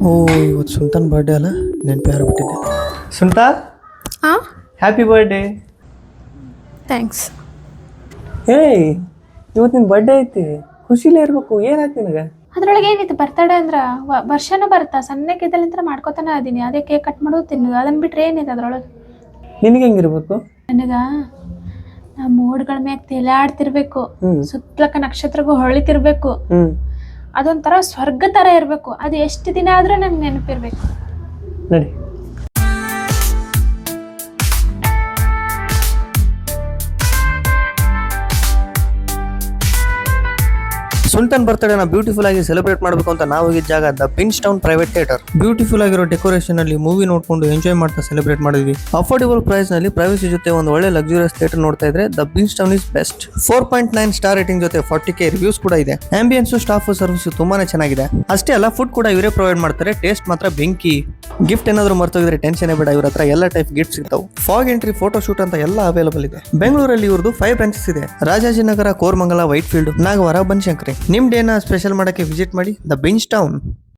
ಓ ಇವತ್ತು ಸುಲ್ತಾನ್ ಬರ್ಡೇ ಅಲ್ಲ, ನೆನಪು ಯಾರು ಬಿಟ್ಟಿದ್ದೆ. ಸುಂತಾ, ಹಾಂ, ಹ್ಯಾಪಿ ಬರ್ಡೇ. ಥ್ಯಾಂಕ್ಸ್. ಏಯ್, ಇವತ್ತು ನಿನ್ನ ಬರ್ಡೇ ಐತಿ, ಖುಷಿಲೇ ಇರ್ಬೇಕು. ಏನಾಯ್ತು ನಿನಗೆ? ಅದ್ರೊಳಗೆ ಏನಿತ್ತು ಬರ್ತಡೇ ಅಂದ್ರೆ ವರ್ಷನೂ ಬರುತ್ತಾ, ಸಣ್ಣಕ್ಕಿದ್ದಲ್ಲಿಂದ ಮಾಡ್ಕೋತಾನೆ ಅದೀನಿ. ಅದೇ ಕೇಕ್ ಕಟ್ ಮಾಡೋದು ತಿನ್ನೋದು, ಅದನ್ನ ಬಿಟ್ರೆ ಏನಿದೆ ಅದ್ರೊಳಗೆ? ನಿನಗೆ ಹೆಂಗಿರ್ಬೇಕು? ನನಗೆ ನಾ ಮೋಡ್ಗಳ ಮ್ಯಾಗ ತೇಲಾಡ್ತಿರ್ಬೇಕು, ಸುತ್ತಲಕ್ಕ ನಕ್ಷತ್ರಗೂ ಹೊಳಿತಿರ್ಬೇಕು. ಅದೊಂಥರ ಸ್ವರ್ಗ ಥರ ಇರಬೇಕು. ಅದು ಎಷ್ಟು ದಿನ ಆದರೂ ನಂಗೆ ನೆನಪಿರ್ಬೇಕು. ನಡಿ. ಸುಲ್ತಾನ್ ಬರ್ತ್ಡೇನ ಬ್ಯೂಟಿಫುಲ್ ಆಗಿ ಸೆಲೆಬ್ರೇಟ್ ಮಾಡಬೇಕು ಅಂತ ನಾವು ಹೋಗಿದ್ದ ಜಾಗ the prince town private theatre. Beautiful ಆಗಿರೋ ಡೆಕೋರೇಷನ್ ಅಲ್ಲಿ ಮೂವಿ ನೋಡ್ಕೊಂಡು ಎಂಜಾಯ್ ಮಾಡ್ತಾ ಸೆಲೆಬ್ರೇಟ್ ಮಾಡಿದ್ವಿ. ಅಫೋರ್ಡೆಬಲ್ ಪ್ರೈಸ್ ನಲ್ಲಿ ಪ್ರೈವಸಿ ಜೊತೆ ಒಂದು ಒಳ್ಳೆ ಲಕ್ಸುರಿಯಸ್ ಥಿಯೇಟರ್ ನೋಡ್ತಾ ಇದ್ರೆ the prince town is best. 4.9 star rating ಜೊತೆ 40K ರಿವ್ಯೂಸ್ ಕೂಡ ಇದೆ. ಆಂಬಿಯನ್ಸ್, ಸ್ಟಾಫ್, ಸರ್ವಿಸ್ ತುಂಬಾನೇ ಚೆನ್ನಾಗಿದೆ. ಅಷ್ಟೇ ಅಲ್ಲ, ಫುಡ್ ಕೂಡ ಇವರೇ ಪ್ರೊವೈಡ್ ಮಾಡ್ತಾರೆ. ಟೇಸ್ಟ್ ಮಾತ್ರ ಬೆಂಕಿ. ಗಿಫ್ಟ್ ಏನಾದ್ರು ಮರ್ತೋಗಿದ್ರೆ ಟೆನ್ಷನ್ ಬೇಡ, ಇವ್ರ ಹತ್ರ ಎಲ್ಲ ಟೈಪ್ ಗಿಫ್ಟ್ ಸಿಗ್ತಾವೆ. ಫಾಗ್ ಎಂಟ್ರಿ, ಫೋಟೋ ಶೂಟ್ ಅಂತ ಎಲ್ಲ ಅವೈಲೇಬಲ್ ಇದೆ. ಬೆಂಗಳೂರಲ್ಲಿ ಇವ್ರದ್ದು 5 ಬ್ರಾಂಚಸ್ ಇದೆ: ರಾಜಾಜಿನಗರ, ಕೋರಮಂಗಲ, ವೈಟ್ ಫೀಲ್ಡ್, ನಾಗವಾರ, ಬನಶಂಕರಿ. ನಿಮ್ ಡೇನ ಸ್ಪೆಷಲ್ ಮಾಡಕ್ಕೆ ವಿಸಿಟ್ ಮಾಡಿ ದ ಪ್ರಿನ್ಸ್ ಟೌನ್.